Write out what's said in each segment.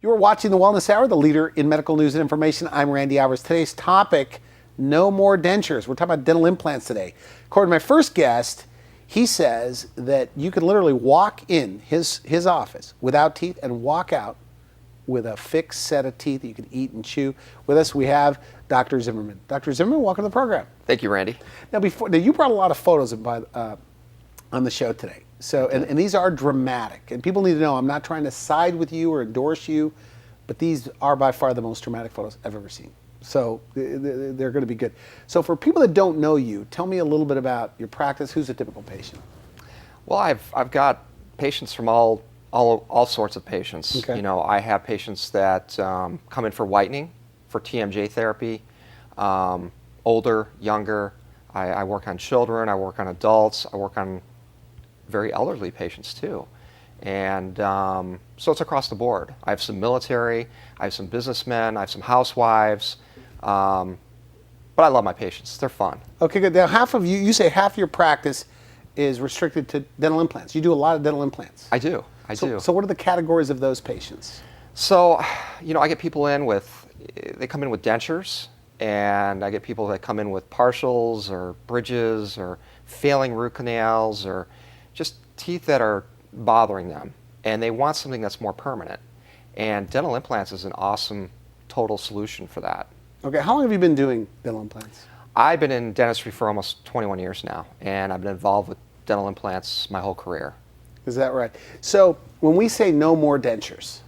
You are watching The Wellness Hour, the leader in medical news and information. I'm Randy Alvarez. Today's topic, no more dentures. We're talking about dental implants today. According to my first guest, he says that you can literally walk in his office without teeth and walk out with a fixed set of teeth that you can eat and chew. With us, we have Dr. Zimmerman. Dr. Zimmerman, welcome to the program. Thank you, Randy. Now, you brought a lot of photos on the show today. So, and these are dramatic, and people need to know I'm not trying to side with you or endorse you, but these are by far the most dramatic photos I've ever seen. So they're going to be good. So for people that don't know you, tell me a little bit about your practice. Who's a typical patient? Well, I've got patients from all sorts of patients. Okay. You know, I have patients that come in for whitening, for TMJ therapy, older, younger. I work on children. I work on adults. I work on very elderly patients too. And so it's across the board. I have some military, I have some businessmen, I have some housewives, but I love my patients. They're fun. Okay, good. Now you say half your practice is restricted to dental implants. You do a lot of dental implants. I do. So what are the categories of those patients? So, you know, I get people they come in with dentures, and I get people that come in with partials or bridges or failing root canals or just teeth that are bothering them, and they want something that's more permanent. And dental implants is an awesome total solution for that. Okay, how long have you been doing dental implants? I've been in dentistry for almost 21 years now, and I've been involved with dental implants my whole career. Is that right? So when we say no more dentures,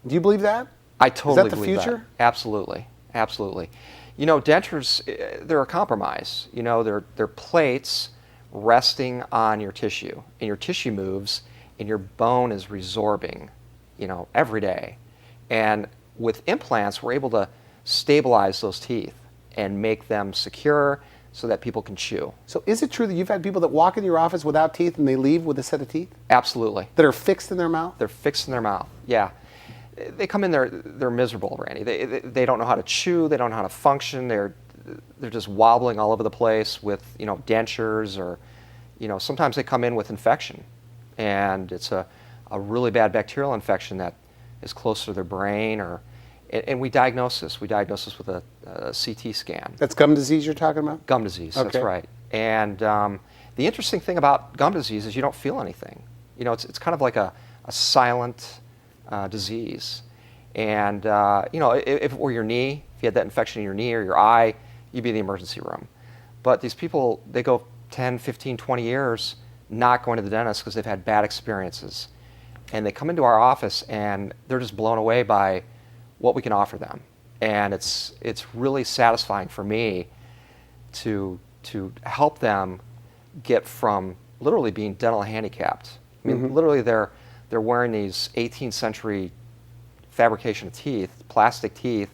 do you believe that? I totally believe believe future? that. Absolutely, absolutely. You know, dentures, they're a compromise. You know, they're plates resting on your tissue, and your tissue moves, and your bone is resorbing, you know, every day. And with implants, we're able to stabilize those teeth and make them secure so that people can chew. So is it true that you've had people that walk into your office without teeth and they leave with a set of teeth? Absolutely. That are fixed in their mouth? They're fixed in their mouth, yeah. They come in there, they're miserable, Randy. They don't know how to chew, they don't know how to function, they're just wobbling all over the place with, you know, dentures, or, you know, sometimes they come in with infection, and it's a really bad bacterial infection that is close to their brain, and we diagnose this. We diagnose this with a CT scan. That's gum disease you're talking about? Gum disease, Okay. That's right. And the interesting thing about gum disease is you don't feel anything. You know, it's kind of like a silent disease. And, you know, if it were your knee, if you had that infection in your knee or your eye, you'd be in the emergency room. But these people, they go 10, 15, 20 years not going to the dentist because they've had bad experiences. And they come into our office and they're just blown away by what we can offer them. And it's really satisfying for me to help them get from literally being dental handicapped. I mean, literally they're wearing these 18th century fabrication of teeth, plastic teeth.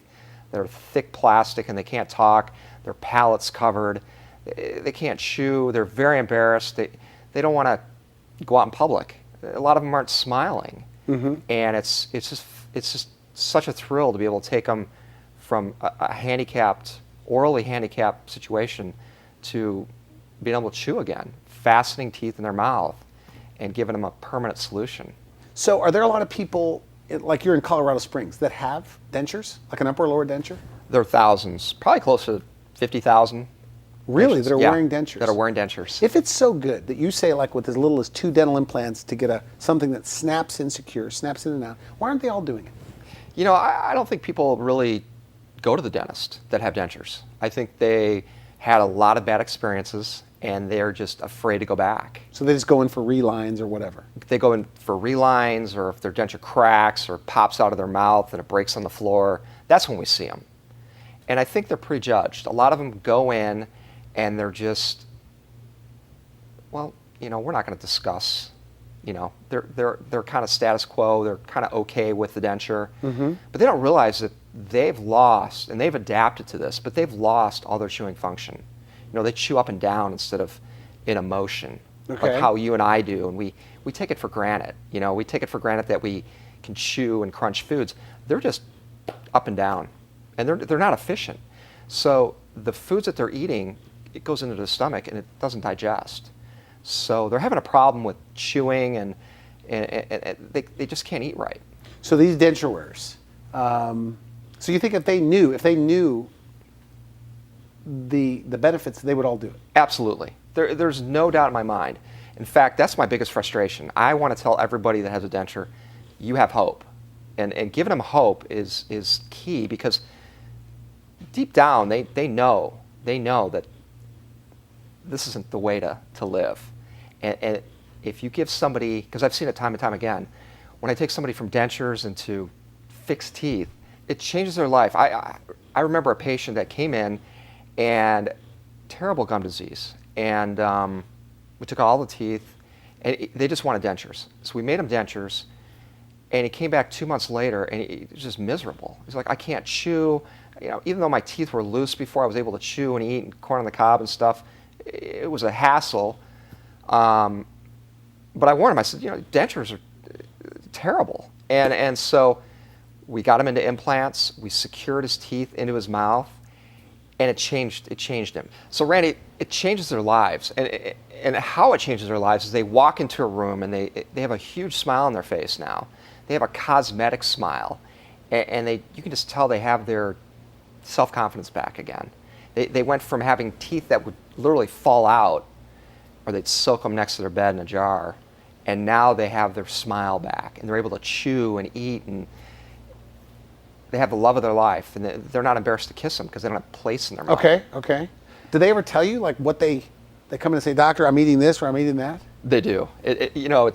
They're thick plastic and they can't talk. Their palate's covered. They can't chew. They're very embarrassed. They don't want to go out in public. A lot of them aren't smiling. And it's just such a thrill to be able to take them from a handicapped, orally handicapped situation to being able to chew again, fastening teeth in their mouth and giving them a permanent solution. So are there a lot of people, like you're in Colorado Springs, that have dentures, like an upper or lower denture? There are thousands, probably close to 50,000. Really, that are Yeah, wearing dentures? that are wearing dentures. If it's so good that you say, like, with as little as 2 dental implants to get something that snaps in secure, snaps in and out, why aren't they all doing it? You know, I don't think people really go to the dentist that have dentures. I think they had a lot of bad experiences and they're just afraid to go back. So they just go in for relines or whatever? They go in for relines, or if their denture cracks or pops out of their mouth and it breaks on the floor, that's when we see them. And I think they're prejudged. A lot of them go in and they're just, well, you know, we're not going to discuss. You know, they're kind of status quo. They're kind of okay with the denture, but they don't realize that they've lost, and they've adapted to this, but they've lost all their chewing function. You know, they chew up and down instead of in emotion, like how you and I do, and we take it for granted. You know, we take it for granted that we can chew and crunch foods. They're just up and down, and they're not efficient. So the foods that they're eating, it goes into the stomach and it doesn't digest. So they're having a problem with chewing, and they just can't eat right. So these denture wearers. So you think if they knew the benefits, they would all do it? Absolutely. There's no doubt in my mind. In fact, that's my biggest frustration. I want to tell everybody that has a denture, you have hope. And giving them hope is key, because deep down they know that this isn't the way to live. And if you give somebody, because I've seen it time and time again, when I take somebody from dentures into fixed teeth, it changes their life. I remember a patient that came in and terrible gum disease, and we took all the teeth, and they just wanted dentures. So we made him dentures, and he came back 2 months later, and he was just miserable. He's like, I can't chew. You know, even though my teeth were loose before, I was able to chew and eat and corn on the cob and stuff. It was a hassle. But I warned him. I said, you know, dentures are terrible. And so we got him into implants. We secured his teeth into his mouth, and it changed him. So Randy, it changes their lives. And how it changes their lives is they walk into a room and they have a huge smile on their face now. They have a cosmetic smile, and you can just tell they have their self-confidence back again. They went from having teeth that would literally fall out, or they'd soak them next to their bed in a jar, and now they have their smile back, and they're able to chew and eat, and they have the love of their life, and they're not embarrassed to kiss them because they don't have a place in their mouth. Okay. Do they ever tell you like what they come in and say, doctor, I'm eating this or I'm eating that? They do. You know,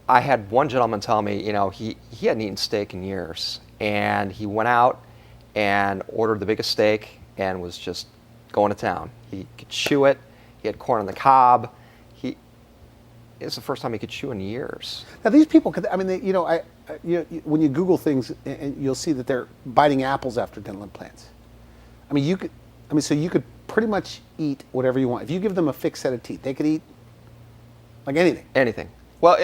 I had one gentleman tell me, you know, he hadn't eaten steak in years, and he went out and ordered the biggest steak and was just going to town. He could chew it. He had corn on the cob. It's the first time he could chew in years. Now these people, when you Google things, and you'll see that they're biting apples after dental implants. So you could pretty much eat whatever you want. If you give them a fixed set of teeth, they could eat like anything. Anything. Well,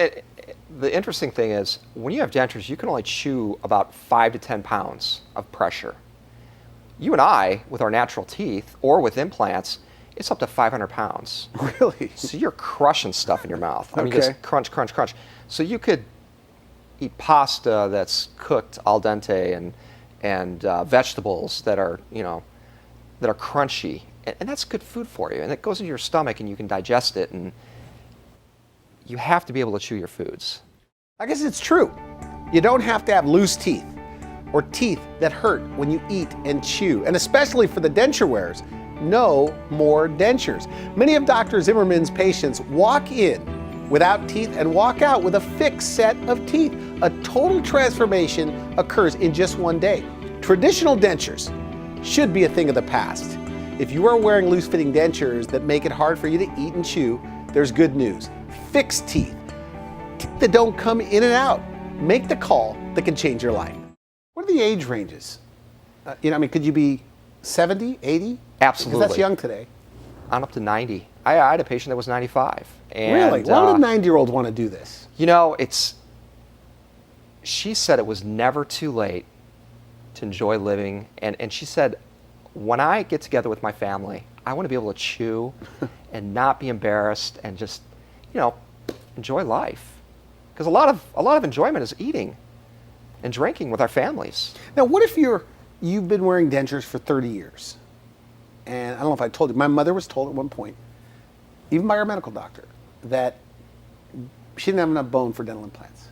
the interesting thing is, when you have dentures, you can only chew about 5 to 10 pounds of pressure. You and I, with our natural teeth or with implants, it's up to 500 pounds. Really? So you're crushing stuff in your mouth. I mean, Okay. just crunch, crunch, crunch. So you could eat pasta that's cooked al dente and vegetables that are, that are crunchy. And that's good food for you. And it goes into your stomach, and you can digest it. And you have to be able to chew your foods. I guess it's true. You don't have to have loose teeth or teeth that hurt when you eat and chew. And especially for the denture wearers, no more dentures. Many of Dr. Zimmerman's patients walk in without teeth and walk out with a fixed set of teeth. A total transformation occurs in just one day. Traditional dentures should be a thing of the past. If you are wearing loose-fitting dentures that make it hard for you to eat and chew, there's good news. Fixed teeth that don't come in and out. Make the call that can change your life. What are the age ranges? Could you be 70, 80? Absolutely. Because that's young today. I'm up to 90. I had a patient that was 95. And, really? Why would a 90-year-old want to do this? She said it was never too late to enjoy living. And she said, when I get together with my family, I want to be able to chew and not be embarrassed and just, enjoy life. Because a lot of enjoyment is eating and drinking with our families. Now, what if you've been wearing dentures for 30 years? And I don't know if I told you, my mother was told at one point, even by her medical doctor, that she didn't have enough bone for dental implants.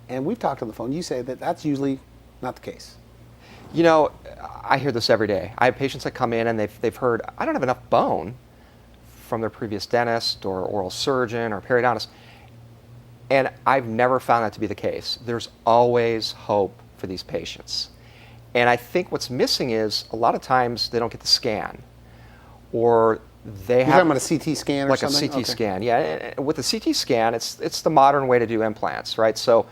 And we've talked on the phone. You say that that's usually not the case. I hear this every day. I have patients that come in and they've heard, I don't have enough bone from their previous dentist or oral surgeon or periodontist. And I've never found that to be the case. There's always hope for these patients. And I think what's missing is a lot of times they don't get the scan, or they You're have talking about a CT scan or like something? a CT scan. Yeah, and with the CT scan, it's the modern way to do implants, right? So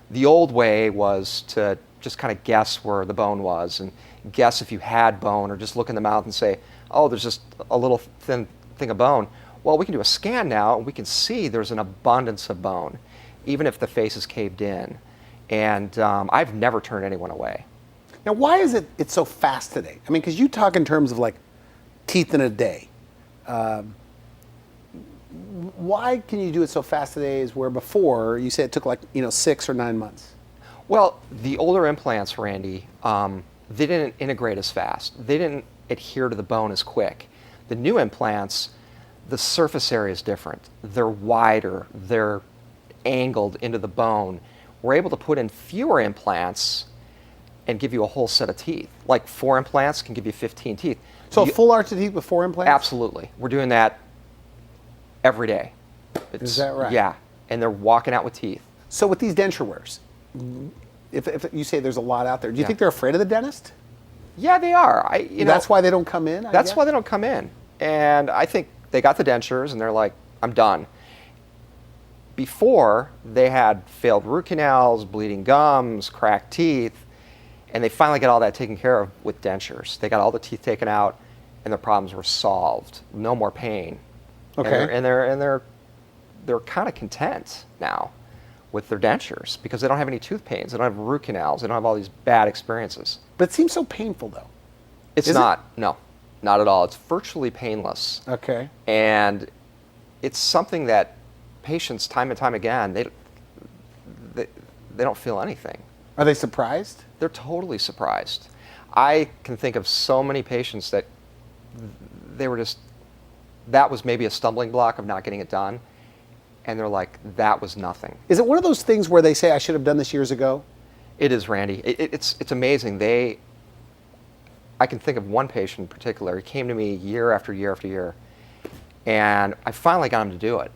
the old way was to just kind of guess where the bone was and guess if you had bone, or just look in the mouth and say, oh, there's just a little thin thing of bone. Well, we can do a scan now, and we can see there's an abundance of bone, even if the face is caved in. And I've never turned anyone away. Now, why is it's so fast today? I mean, because you talk in terms of like teeth in a day. Why can you do it so fast today, as where before you said it took 6 or 9 months? Well, the older implants, Randy, they didn't integrate as fast. They didn't adhere to the bone as quick. The new implants, the surface area is different. They're wider, they're angled into the bone. We're able to put in fewer implants and give you a whole set of teeth. Like 4 implants can give you 15 teeth. So a full arch of teeth with 4 implants? Absolutely. We're doing that every day. Is that right? Yeah, and they're walking out with teeth. So with these denture wears, if you say there's a lot out there, do you Yeah. think they're afraid of the dentist? Yeah, they are. That's why they don't come in? That's why they don't come in. And I think they got the dentures and they're like, I'm done. Before, they had failed root canals, bleeding gums, cracked teeth, and they finally got all that taken care of with dentures. They got all the teeth taken out and their problems were solved. No more pain. Okay. And they're kind of content now with their dentures because they don't have any tooth pains. They don't have root canals. They don't have all these bad experiences. But it seems so painful, though. It's Is not. No, not at all. It's virtually painless. Okay. And it's something that patients, time and time again, they don't feel anything. Are they surprised? They're totally surprised. I can think of so many patients that they were just, that was maybe a stumbling block of not getting it done. And they're like, that was nothing. Is it one of those things where they say, I should have done this years ago? It is, Randy. It's amazing. I can think of one patient in particular. He came to me year after year after year. And I finally got him to do it.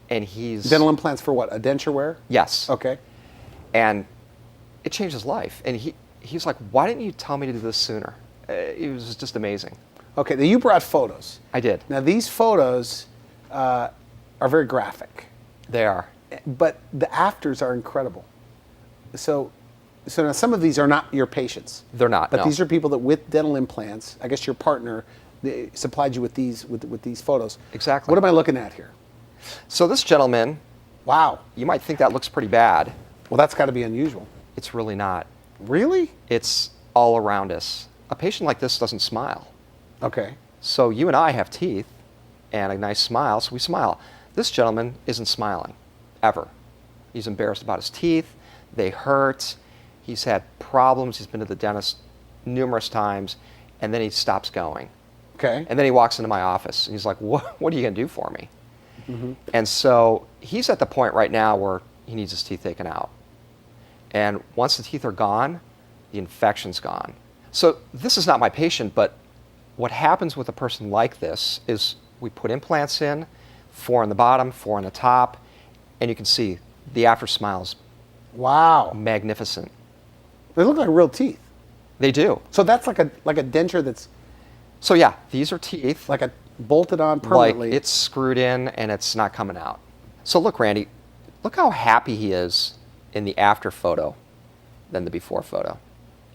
And he's... Dental implants for what? A denture wear? Yes. Okay. And it changed his life. And he's like, why didn't you tell me to do this sooner? It was just amazing. Okay, now you brought photos. I did. Now these photos are very graphic. They are. But the afters are incredible. So now some of these are not your patients. They're not, But no. these are people that with dental implants, I guess your partner supplied you with these photos. Exactly. What am I looking at here? So this gentleman, Wow. you might think that looks pretty bad. Well, that's got to be unusual. It's really not. Really? It's all around us. A patient like this doesn't smile. Okay. So you and I have teeth and a nice smile, so we smile. This gentleman isn't smiling, ever. He's embarrassed about his teeth. They hurt. He's had problems. He's been to the dentist numerous times, and then he stops going. Okay. And then he walks into my office, and he's like, what are you going to do for me? Mm-hmm. And so he's at the point right now where he needs his teeth taken out. And once the teeth are gone, the infection's gone. So this is not my patient, but what happens with a person like this is we put implants in, 4 on the bottom, 4 on the top, and you can see the after smile's Wow. magnificent. They look like real teeth. They do. So that's like a denture that's So yeah, these are teeth. like a bolted on permanently. Like it's screwed in and it's not coming out. So look, Randy, look how happy he is in the after photo than the before photo.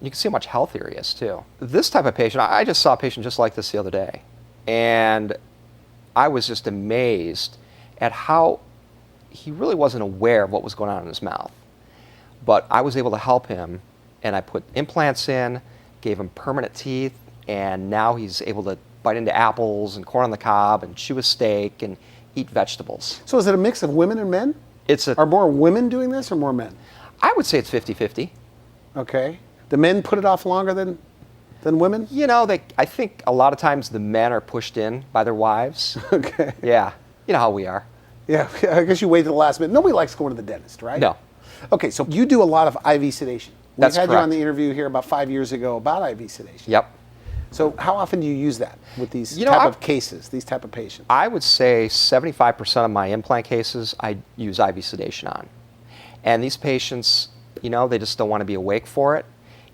You can see how much healthier he is too. This type of patient, I just saw a patient just like this the other day. And I was just amazed at how he really wasn't aware of what was going on in his mouth. But I was able to help him, and I put implants in, gave him permanent teeth, and now he's able to bite into apples and corn on the cob and chew a steak and eat vegetables. So is it a mix of women and men? Are more women doing this or more men? I would say it's 50-50. Okay. The men put it off longer than women? You know, I think a lot of times the men are pushed in by their wives. Okay. Yeah. You know how we are. Yeah, I guess you wait to the last minute. Nobody likes going to the dentist, right? No. Okay, so you do a lot of IV sedation. That's We had you on correct. the interview here about 5 years ago about IV sedation. Yep. So how often do you use that with these You know, type I- of cases, these type of patients? I would say 75% of my implant cases I use IV sedation on. And these patients, you know, they just don't want to be awake for it.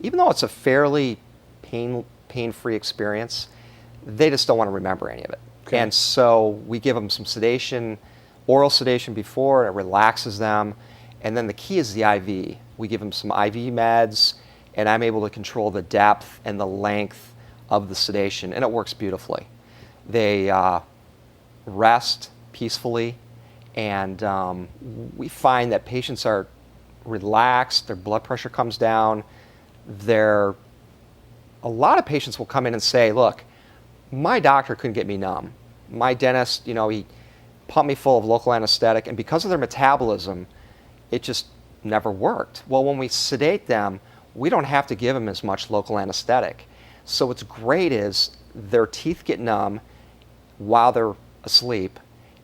Even though it's a fairly pain-free experience, they just don't want to remember any of it. Okay. And so we give them some sedation, oral sedation before, and it relaxes them. And then the key is the IV. We give them some IV meds, and I'm able to control the depth and the length of the sedation, and it works beautifully. They rest peacefully, and we find that patients are relaxed, their blood pressure comes down. A lot of patients will come in and say, look, my doctor couldn't get me numb. My dentist, you know, he pumped me full of local anesthetic, and because of their metabolism, it just never worked. Well, when we sedate them, we don't have to give them as much local anesthetic. So what's great is their teeth get numb while they're asleep,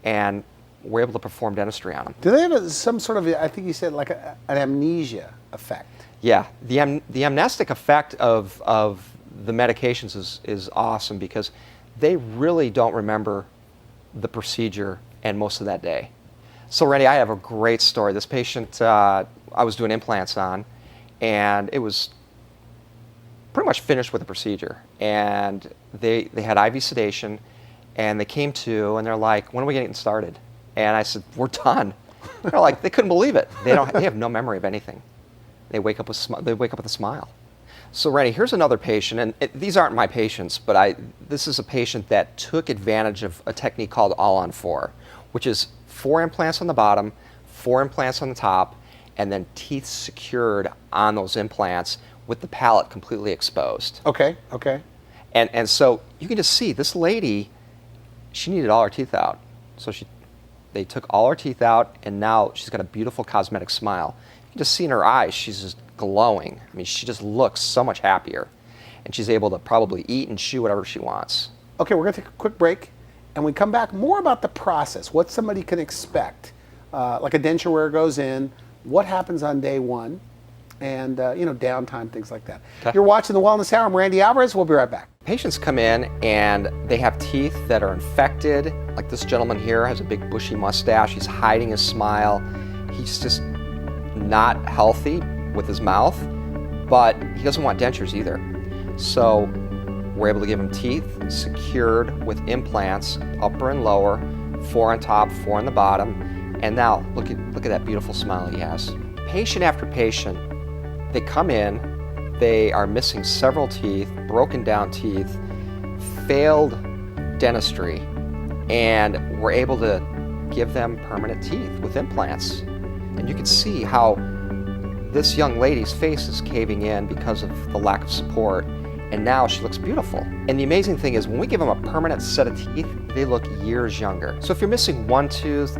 and we're able to perform dentistry on them. Do they have some sort of, I think you said, like an amnesia effect? Yeah, the amnestic effect of the medications is awesome because they really don't remember the procedure and most of that day. So Randy, I have a great story. This patient I was doing implants on, and it was pretty much finished with the procedure. And they had IV sedation, and they came to, and they're like, when are we getting started? And I said, we're done. They're like, they couldn't believe it. They have no memory of anything. They wake up with a smile. So Randy, here's another patient, and these aren't my patients, but this is a patient that took advantage of a technique called all-on-4, which is 4 implants on the bottom, 4 implants on the top, and then teeth secured on those implants with the palate completely exposed. Okay. And so you can just see this lady, she needed all her teeth out. So they took all her teeth out, and now she's got a beautiful cosmetic smile. You can just see in her eyes, she's just glowing. I mean, she just looks so much happier. And she's able to probably eat and chew whatever she wants. Okay, we're going to take a quick break, and we come back more about the process, what somebody can expect. Like a denture wearer goes in, what happens on day one, and downtime, things like that. Okay. You're watching The Wellness Hour. I'm Randy Alvarez. We'll be right back. Patients come in and they have teeth that are infected. Like this gentleman here has a big bushy mustache. He's hiding his smile. He's just not healthy with his mouth, but he doesn't want dentures either. So we're able to give him teeth secured with implants, upper and lower, 4 on top, 4 on the bottom. And now look at that beautiful smile he has. Patient after patient, they come in, they are missing several teeth, broken down teeth, failed dentistry, and we're able to give them permanent teeth with implants. And you can see how this young lady's face is caving in because of the lack of support, and now she looks beautiful. And the amazing thing is when we give them a permanent set of teeth, they look years younger. So if you're missing 1 tooth,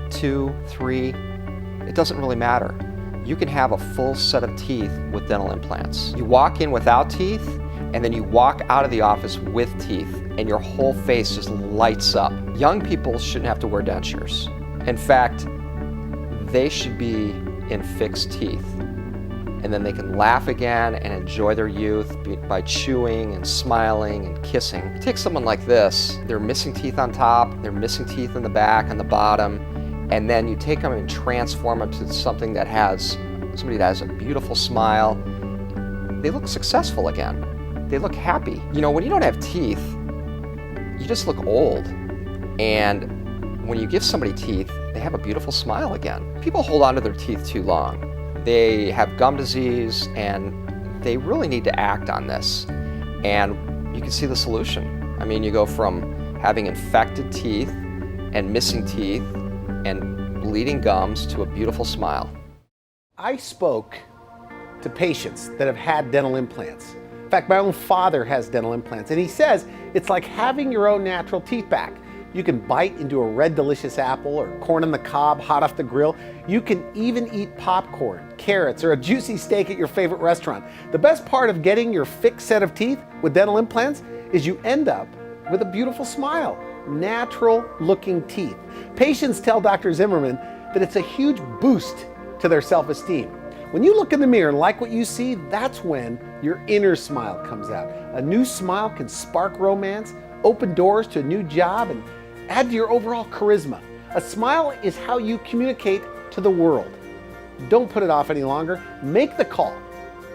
2, 3, it doesn't really matter. You can have a full set of teeth with dental implants. You walk in without teeth, and then you walk out of the office with teeth, and your whole face just lights up. Young people shouldn't have to wear dentures. In fact, they should be in fixed teeth. And then they can laugh again and enjoy their youth by chewing and smiling and kissing. You take someone like this, they're missing teeth on top, they're missing teeth in the back, on the bottom, and then you take them and transform them to somebody that has a beautiful smile. They look successful again. They look happy. You know, when you don't have teeth, you just look old. And when you give somebody teeth, they have a beautiful smile again. People hold on to their teeth too long. They have gum disease, and they really need to act on this. And you can see the solution. I mean, you go from having infected teeth and missing teeth and bleeding gums to a beautiful smile. I spoke to patients that have had dental implants. In fact, my own father has dental implants, and he says it's like having your own natural teeth back. You can bite into a red delicious apple or corn on the cob hot off the grill. You can even eat popcorn, carrots, or a juicy steak at your favorite restaurant. The best part of getting your fixed set of teeth with dental implants is you end up with a beautiful smile, natural looking teeth. Patients tell Dr. Zimmerman that it's a huge boost to their self-esteem. When you look in the mirror and like what you see, that's when your inner smile comes out. A new smile can spark romance, open doors to a new job, and add to your overall charisma. A smile is how you communicate to the world. Don't put it off any longer. Make the call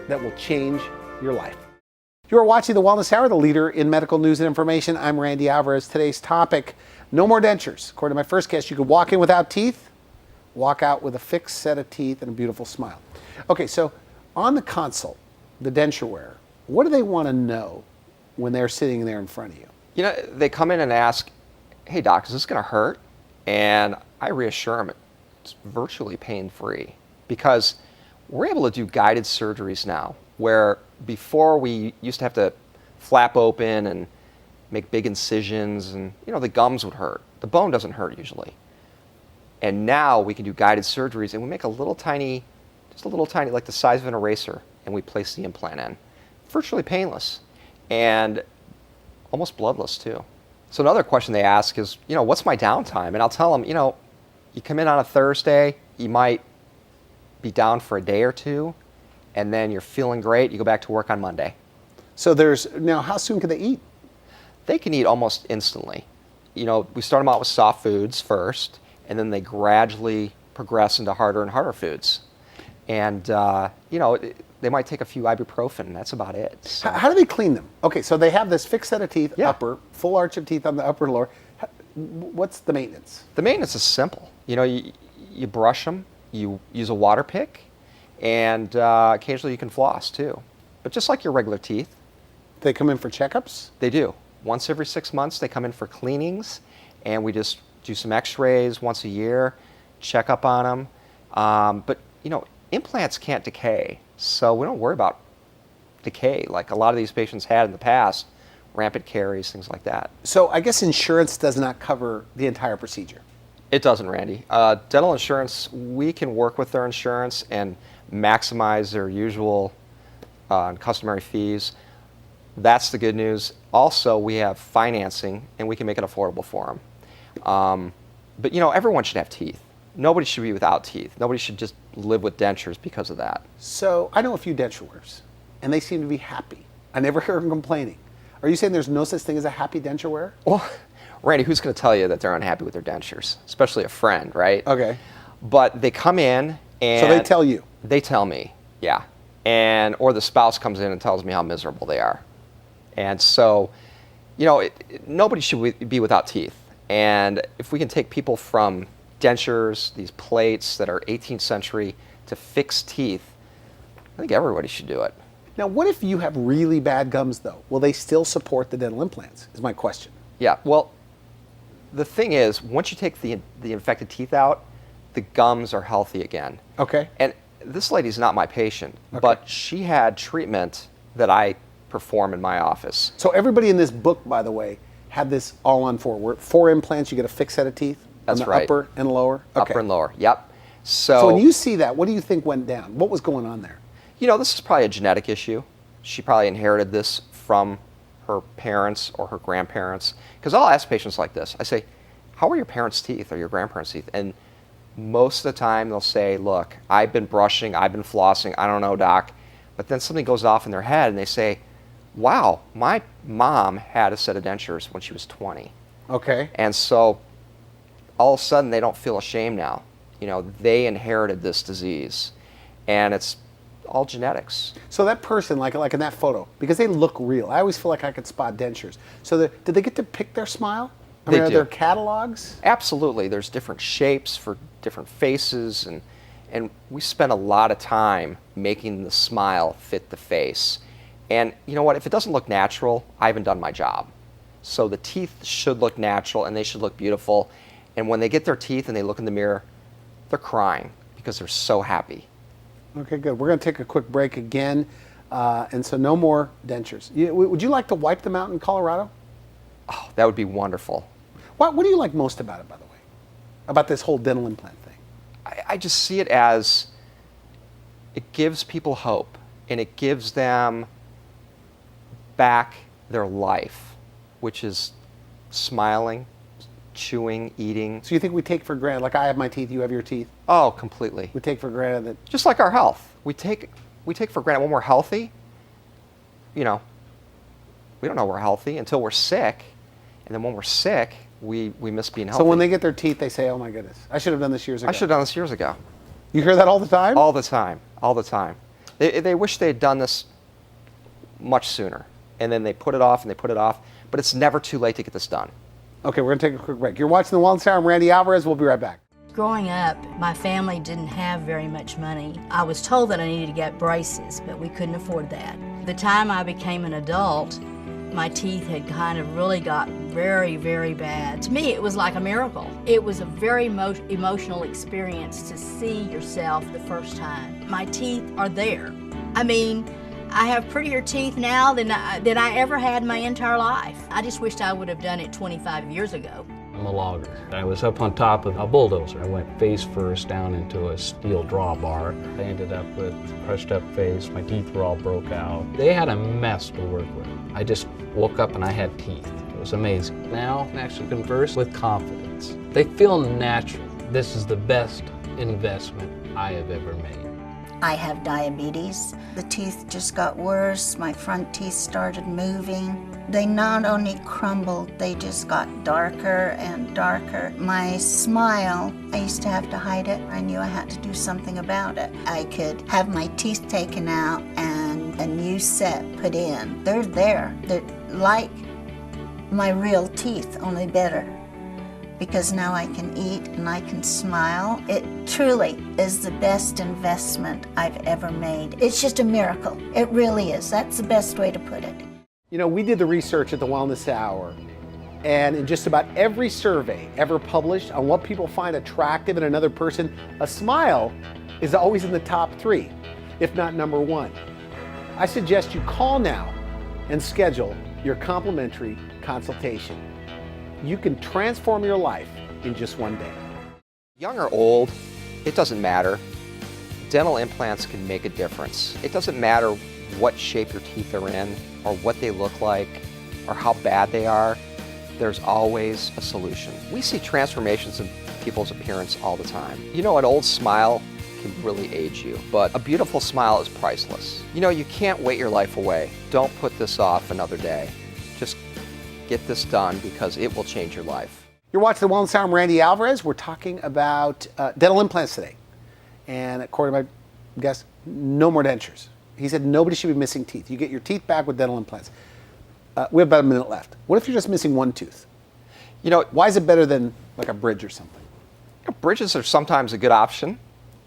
that will change your life. You are watching The Wellness Hour, the leader in medical news and information. I'm Randy Alvarez. Today's topic, no more dentures. According to my first guest, you could walk in without teeth, walk out with a fixed set of teeth and a beautiful smile. Okay, so on the consult, the denture wearer, what do they want to know when they're sitting there in front of you? You know, they come in and ask, hey doc, is this going to hurt? And I reassure them it's virtually pain-free because we're able to do guided surgeries now where before we used to have to flap open and make big incisions and, you know, the gums would hurt. The bone doesn't hurt usually. And now we can do guided surgeries and we make a little tiny just a little tiny, like the size of an eraser, and we place the implant in. Virtually painless and almost bloodless too. So another question they ask is, what's my downtime? And I'll tell them, you come in on a Thursday, you might be down for a day or two, and then you're feeling great, you go back to work on Monday. So now how soon can they eat? They can eat almost instantly. We start them out with soft foods first, and then they gradually progress into harder and harder foods. And, they might take a few ibuprofen, that's about it. So. How do they clean them? Okay, so they have this fixed set of teeth, Yeah. upper, full arch of teeth on the upper and lower. What's the maintenance? The maintenance is simple. You brush them, you use a water pick, and occasionally you can floss too. But just like your regular teeth. They come in for checkups? They do. Once every 6 months, they come in for cleanings, and we just do some x-rays once a year, check up on them. But, implants can't decay, so we don't worry about decay like a lot of these patients had in the past, rampant caries, things like that. So I guess insurance does not cover the entire procedure. It doesn't, Randy. Dental insurance, we can work with their insurance and maximize their usual and customary fees. That's the good news. Also, we have financing, and we can make it affordable for them. But, everyone should have teeth. Nobody should be without teeth. Nobody should just live with dentures because of that. So I know a few denture wearers, and they seem to be happy. I never hear them complaining. Are you saying there's no such thing as a happy denture wearer? Well, Randy, who's going to tell you that they're unhappy with their dentures? Especially a friend, right? Okay. But they come in and... So they tell you? They tell me, yeah. Or the spouse comes in and tells me how miserable they are. And so, nobody should be without teeth. And if we can take people from dentures, these plates that are 18th century, to fixed teeth, I think everybody should do it. Now, what if you have really bad gums, though? Will they still support the dental implants, is my question. Yeah, well, the thing is, once you take the infected teeth out, the gums are healthy again. Okay. And this lady's not my patient, Okay. but she had treatment that I perform in my office. So everybody in this book, by the way, had this all on four. Where 4 implants, you get a fixed set of teeth? That's on the right. Upper and lower? Okay. Upper and lower, yep. So when you see that, what do you think went down? What was going on there? This is probably a genetic issue. She probably inherited this from her parents or her grandparents. Because I'll ask patients like this. I say, how are your parents' teeth or your grandparents' teeth? And most of the time they'll say, look, I've been brushing, I've been flossing, I don't know, doc. But then something goes off in their head and they say, wow, my mom had a set of dentures when she was 20. Okay. And so all of a sudden they don't feel ashamed now. They inherited this disease. And it's all genetics. So that person, like in that photo, because they look real, I always feel like I could spot dentures. So did they get to pick their smile? They Are do. there catalogs? Absolutely. There's different shapes for different faces, and we spend a lot of time making the smile fit the face. And you know what? If it doesn't look natural, I haven't done my job. So the teeth should look natural, and they should look beautiful. And when they get their teeth and they look in the mirror, they're crying because they're so happy. Okay, good. We're going to take a quick break again. And so no more dentures. Would you like to wipe them out in Colorado? Oh, that would be wonderful. What do you like most about it, by the way? About this whole dental implant thing? I just see it as it gives people hope, and it gives them back their life, which is smiling, chewing, eating. So you think we take for granted, like I have my teeth, you have your teeth, Oh, completely. we take for granted that... Just like our health. We take for granted when we're healthy, we don't know we're healthy until we're sick. And then when we're sick, we miss being healthy. So when they get their teeth, they say, oh my goodness, I should have done this years ago. I should have done this years ago. You hear that all the time? All the time. All the time. They wish they had done this much sooner. And then they put it off and they put it off. But it's never too late to get this done. Okay, we're going to take a quick break. You're watching The Wellness Hour. I'm Randy Alvarez. We'll be right back. Growing up, my family didn't have very much money. I was told that I needed to get braces, but we couldn't afford that. The time I became an adult, my teeth had kind of really got very, very bad. To me, it was like a miracle. It was a very emotional experience to see yourself the first time. My teeth are there. I mean, I have prettier teeth now than I ever had my entire life. I just wished I would have done it 25 years ago. I'm a logger. I was up on top of a bulldozer. I went face first down into a steel drawbar. I ended up with crushed up face. My teeth were all broke out. They had a mess to work with. I just woke up and I had teeth. It was amazing. Now I can actually converse with confidence. They feel natural. This is the best investment I have ever made. I have diabetes. The teeth just got worse. My front teeth started moving. They not only crumbled, they just got darker and darker. My smile, I used to have to hide it. I knew I had to do something about it. I could have my teeth taken out and a new set put in. They're there. They're like my real teeth, only better. Because now I can eat and I can smile. It truly is the best investment I've ever made. It's just a miracle. It really is. That's the best way to put it. You know, we did the research at the Wellness Hour, and in just about every survey ever published on what people find attractive in another person, a smile is always in the top 3, if not number 1. I suggest you call now and schedule your complimentary consultation. You can transform your life in just one day. Young or old, it doesn't matter. Dental implants can make a difference. It doesn't matter what shape your teeth are in, or what they look like, or how bad they are. There's always a solution. We see transformations in people's appearance all the time. You know, an old smile can really age you, but a beautiful smile is priceless. You know, you can't wait your life away. Don't put this off another day. Just get this done because it will change your life. You're watching the Wellness Hour. I'm Randy Alvarez. We're talking about dental implants today. And according to my guest, no more dentures. He said nobody should be missing teeth. You get your teeth back with dental implants. We have about a minute left. What if you're just missing one tooth? You know, Why is it better than like a bridge or something? bridges are sometimes a good option,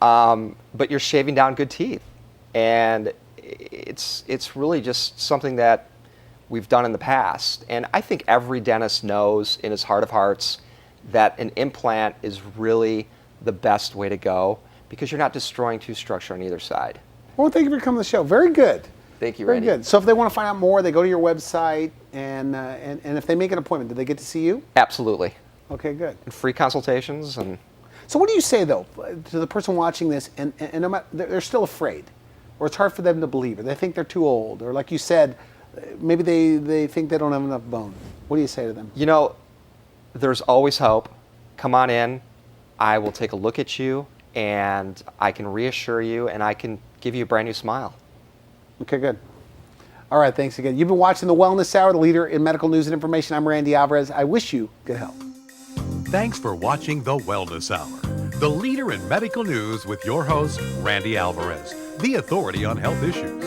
but you're shaving down good teeth. And it's really just something that we've done in the past. And I think every dentist knows in his heart of hearts that an implant is really the best way to go because you're not destroying tooth structure on either side. Well, thank you for coming to the show. Very good. Thank you, Very Randy. good. So if they want to find out more, they go to your website, and if they make an appointment, do they get to see you? Absolutely. Okay, good. And free consultations. And So what do you say, though, to the person watching this, and no matter, they're still afraid, or it's hard for them to believe, or they think they're too old, or like you said, maybe they think they don't have enough bone. What do you say to them? you know, there's always hope. Come on in. I will take a look at you, and I can reassure you, and I can give you a brand new smile. Okay, good. All right, thanks again. You've been watching the Wellness Hour, the leader in medical news and information. I'm Randy Alvarez. I wish you good health. Thanks for watching the Wellness Hour, the leader in medical news with your host, Randy Alvarez, the authority on health issues.